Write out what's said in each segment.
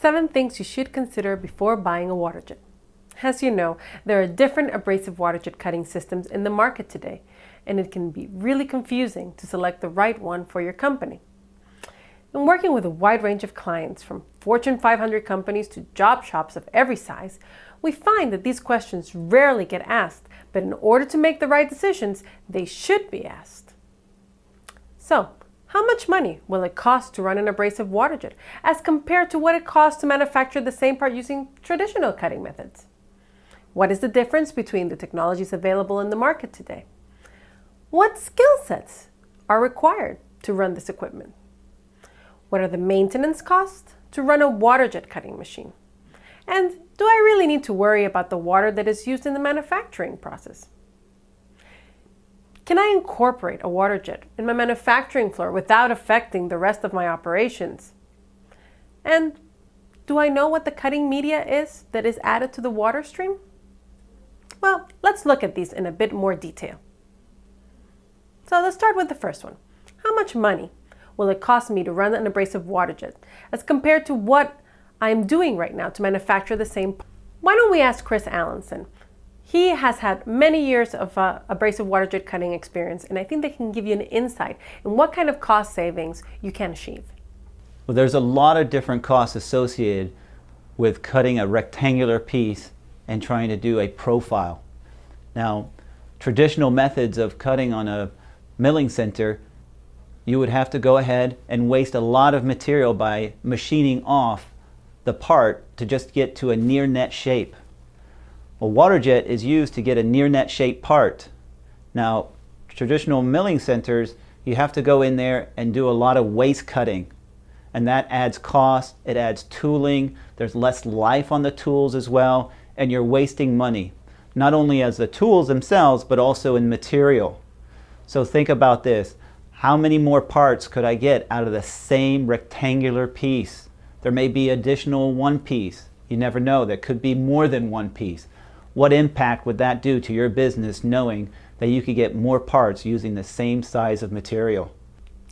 7 things you should consider before buying a Waterjet. As you know, there are different abrasive Waterjet cutting systems in the market today, and it can be really confusing to select the right one for your company. In working with a wide range of clients, from Fortune 500 companies to job shops of every size, we find that these questions rarely get asked, but in order to make the right decisions, they should be asked. So, how much money will it cost to run an abrasive Waterjet as compared to what it costs to manufacture the same part using traditional cutting methods? What is the difference between the technologies available in the market today? What skill sets are required to run this equipment? What are the maintenance costs to run a Waterjet cutting machine? And do I really need to worry about the water that is used in the manufacturing process? Can I incorporate a Waterjet in my manufacturing floor without affecting the rest of my operations? And do I know what the cutting media is that is added to the water stream? Well, let's look at these in a bit more detail. So let's start with the first one. How much money will it cost me to run an abrasive Waterjet as compared to what I'm doing right now to manufacture the same? Why don't we ask Chris Allenson? He has had many years of abrasive Waterjet cutting experience, and I think they can give you an insight in what kind of cost savings you can achieve. Well, there's a lot of different costs associated with cutting a rectangular piece and trying to do a profile. Now, traditional methods of cutting on a milling center, you would have to go ahead and waste a lot of material by machining off the part to just get to a near net shape. Well, Waterjet is used to get a near net shape part. Now, traditional milling centers, you have to go in there and do a lot of waste cutting, and that adds cost, it adds tooling, there's less life on the tools as well, and you're wasting money, not only as the tools themselves, but also in material. So think about this. How many more parts could I get out of the same rectangular piece? There may be additional one piece. You never know. There could be more than one piece. What impact would that do to your business knowing that you could get more parts using the same size of material?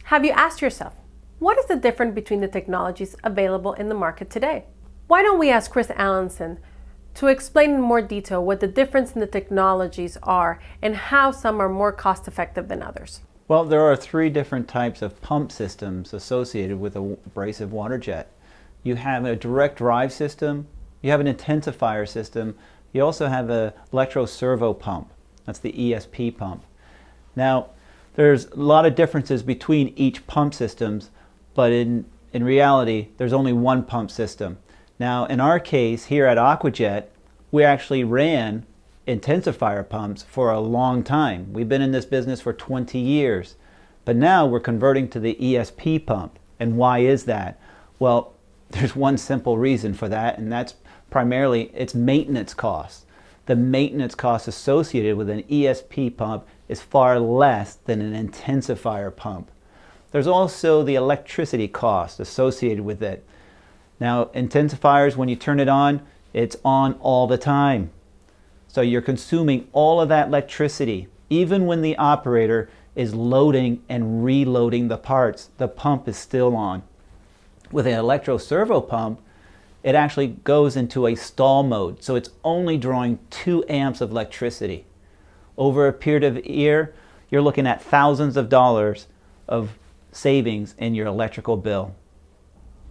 Have you asked yourself, what is the difference between the technologies available in the market today? Why don't we ask Chris Allenson to explain in more detail what the difference in the technologies are and how some are more cost effective than others? Well, there are 3 different types of pump systems associated with an abrasive Waterjet. You have a direct drive system, you have an intensifier system, you also have an electro-servo pump. That's the ESP pump. Now, there's a lot of differences between each pump systems, but in reality, there's only one pump system. Now, in our case, here at Waterjet, we actually ran intensifier pumps for a long time. We've been in this business for 20 years, but now we're converting to the ESP pump. And why is that? Well, there's one simple reason for that, and that's primarily its maintenance costs. The maintenance cost associated with an ESP pump is far less than an intensifier pump. There's also the electricity cost associated with it. Now, intensifiers, when you turn it on, it's on all the time. So you're consuming all of that electricity. Even when the operator is loading and reloading the parts, the pump is still on. With an electro-servo pump, it actually goes into a stall mode, so it's only drawing 2 amps of electricity. Over a period of a year, you're looking at thousands of dollars of savings in your electrical bill.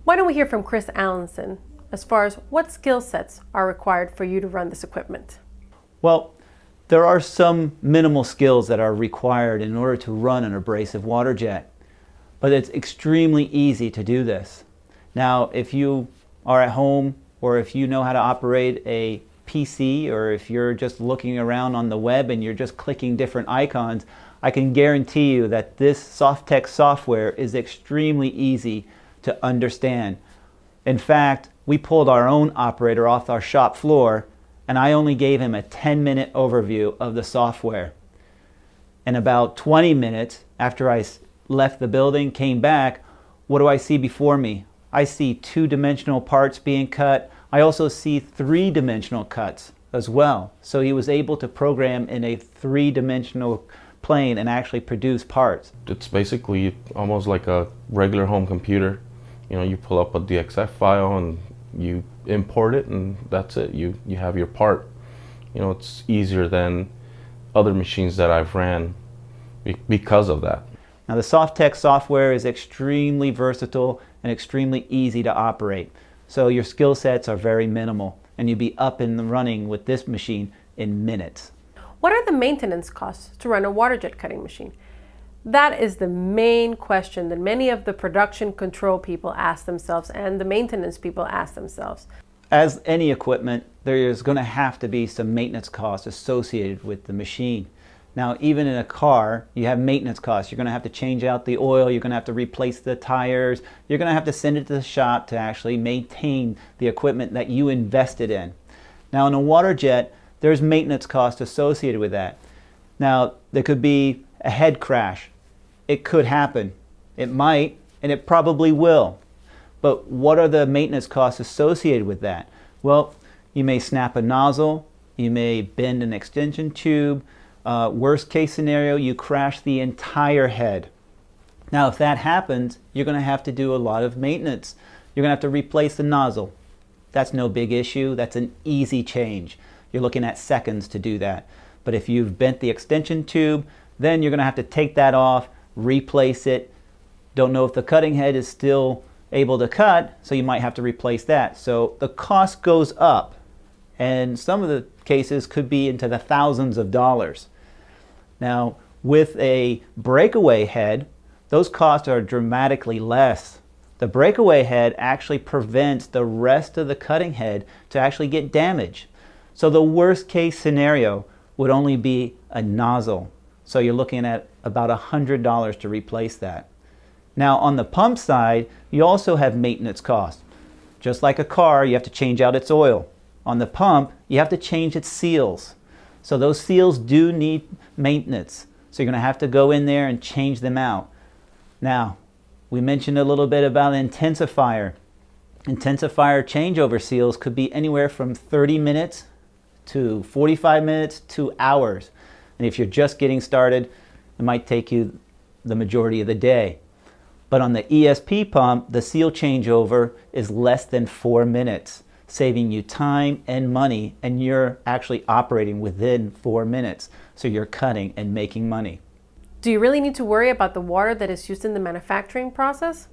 Why don't we hear from Chris Allenson as far as what skill sets are required for you to run this equipment? Well, there are some minimal skills that are required in order to run an abrasive Waterjet, but it's extremely easy to do this. Now, if you are at home, or if you know how to operate a PC, or if you're just looking around on the web and you're just clicking different icons, I can guarantee you that this Softex software is extremely easy to understand. In fact, we pulled our own operator off our shop floor, and I only gave him a 10-minute overview of the software. And about 20 minutes after I left the building, came back, what do I see before me? I see 2-dimensional parts being cut. I also see 3-dimensional cuts as well. So he was able to program in a 3-dimensional plane and actually produce parts. It's basically almost like a regular home computer. You know, you pull up a DXF file and You import it and that's it. You have your part. You know, it's easier than other machines that I've ran because of that. Now the Softex software is extremely versatile and extremely easy to operate. So your skill sets are very minimal and you'll be up and running with this machine in minutes. What are the maintenance costs to run a Waterjet cutting machine? That is the main question that many of the production control people ask themselves and the maintenance people ask themselves. As any equipment, there is going to have to be some maintenance costs associated with the machine. Now, even in a car, you have maintenance costs. You're going to have to change out the oil, you're going to have to replace the tires, you're going to have to send it to the shop to actually maintain the equipment that you invested in. Now, in a Waterjet, there's maintenance costs associated with that. Now, there could be a head crash. It could happen. It might, and it probably will. But what are the maintenance costs associated with that? Well, you may snap a nozzle, you may bend an extension tube, worst case scenario, you crash the entire head. Now, if that happens, you're going to have to do a lot of maintenance. You're going to have to replace the nozzle. That's no big issue. That's an easy change. You're looking at seconds to do that. But if you've bent the extension tube, then you're going to have to take that off, replace it. Don't know if the cutting head is still able to cut, so you might have to replace that. So the cost goes up, and some of the cases could be into the thousands of dollars. Now, with a breakaway head, those costs are dramatically less. The breakaway head actually prevents the rest of the cutting head to actually get damaged. So the worst case scenario would only be a nozzle. So you're looking at about $100 to replace that. Now, on the pump side, you also have maintenance costs. Just like a car, you have to change out its oil. On the pump, you have to change its seals. So those seals do need maintenance. So you're going to have to go in there and change them out. Now, we mentioned a little bit about an intensifier. Intensifier changeover seals could be anywhere from 30 minutes to 45 minutes to hours. And if you're just getting started, it might take you the majority of the day. But on the ESP pump, the seal changeover is less than 4 minutes, saving you time and money, and you're actually operating within 4 minutes. So you're cutting and making money. Do you really need to worry about the water that is used in the manufacturing process?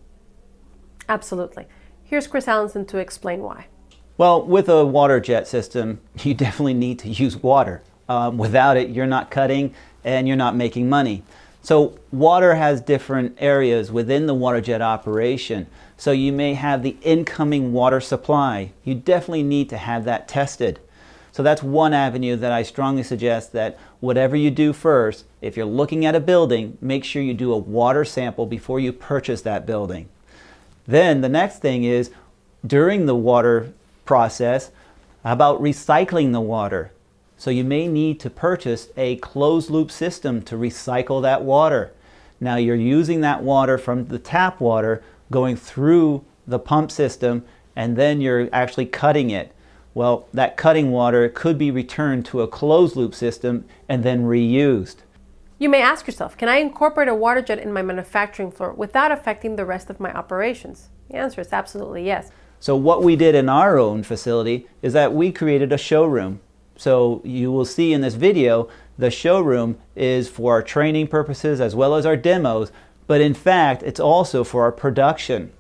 Absolutely. Here's Chris Allenson to explain why. Well, with a Waterjet system, you definitely need to use water. Without it, you're not cutting and you're not making money. So water has different areas within the Waterjet operation. So you may have the incoming water supply. You definitely need to have that tested. So that's one avenue that I strongly suggest that whatever you do first, if you're looking at a building, make sure you do a water sample before you purchase that building. Then the next thing is, during the water process, how about recycling the water? So you may need to purchase a closed loop system to recycle that water. Now you're using that water from the tap water going through the pump system, and then you're actually cutting it. Well, that cutting water could be returned to a closed loop system and then reused. You may ask yourself, can I incorporate a Waterjet in my manufacturing floor without affecting the rest of my operations? The answer is absolutely yes. So what we did in our own facility is that we created a showroom. So you will see in this video, the showroom is for our training purposes as well as our demos, but in fact, it's also for our production.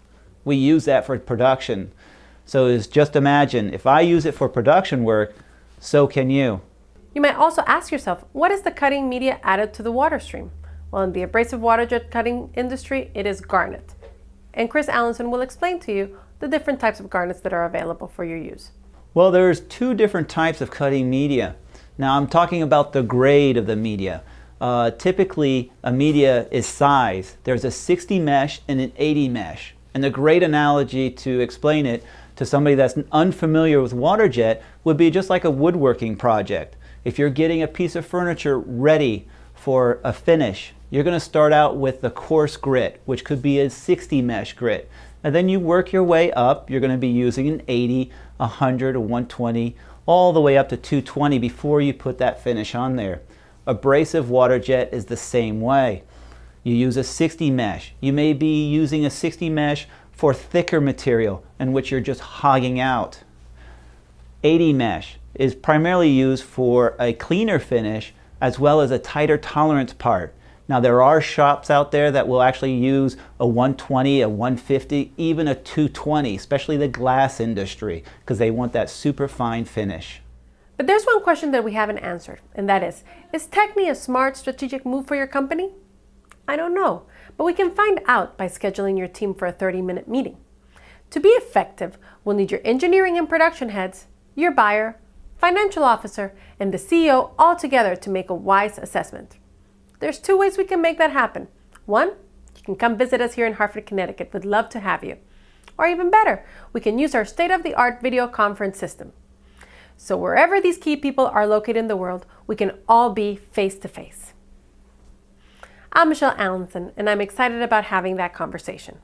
We use that for production. So it's just imagine, if I use it for production work, so can you. You might also ask yourself, what is the cutting media added to the water stream? Well, in the abrasive Waterjet cutting industry, it is garnet. And Chris Allenson will explain to you the different types of garnets that are available for your use. Well, there's two different types of cutting media. Now I'm talking about the grade of the media. Typically, a media is size. There's a 60 mesh and an 80 mesh. And the great analogy to explain it to somebody that's unfamiliar with Waterjet would be just like a woodworking project. If you're getting a piece of furniture ready for a finish, you're going to start out with the coarse grit, which could be a 60 mesh grit. And then you work your way up. You're going to be using an 80, 100, a 120, all the way up to 220 before you put that finish on there. Abrasive Waterjet is the same way. You use a 60 mesh. You may be using a 60 mesh for thicker material in which you're just hogging out. 80 mesh is primarily used for a cleaner finish as well as a tighter tolerance part. Now there are shops out there that will actually use a 120, a 150, even a 220, especially the glass industry, because they want that super fine finish. But there's one question that we haven't answered, and that is Techni a smart strategic move for your company? I don't know, but we can find out by scheduling your team for a 30-minute meeting. To be effective, we'll need your engineering and production heads, your buyer, financial officer, and the CEO all together to make a wise assessment. There's 2 ways we can make that happen. 1, you can come visit us here in Hartford, Connecticut. We'd love to have you. Or even better, we can use our state-of-the-art video conference system. So wherever these key people are located in the world, we can all be face-to-face. I'm Michelle Allenson, and I'm excited about having that conversation.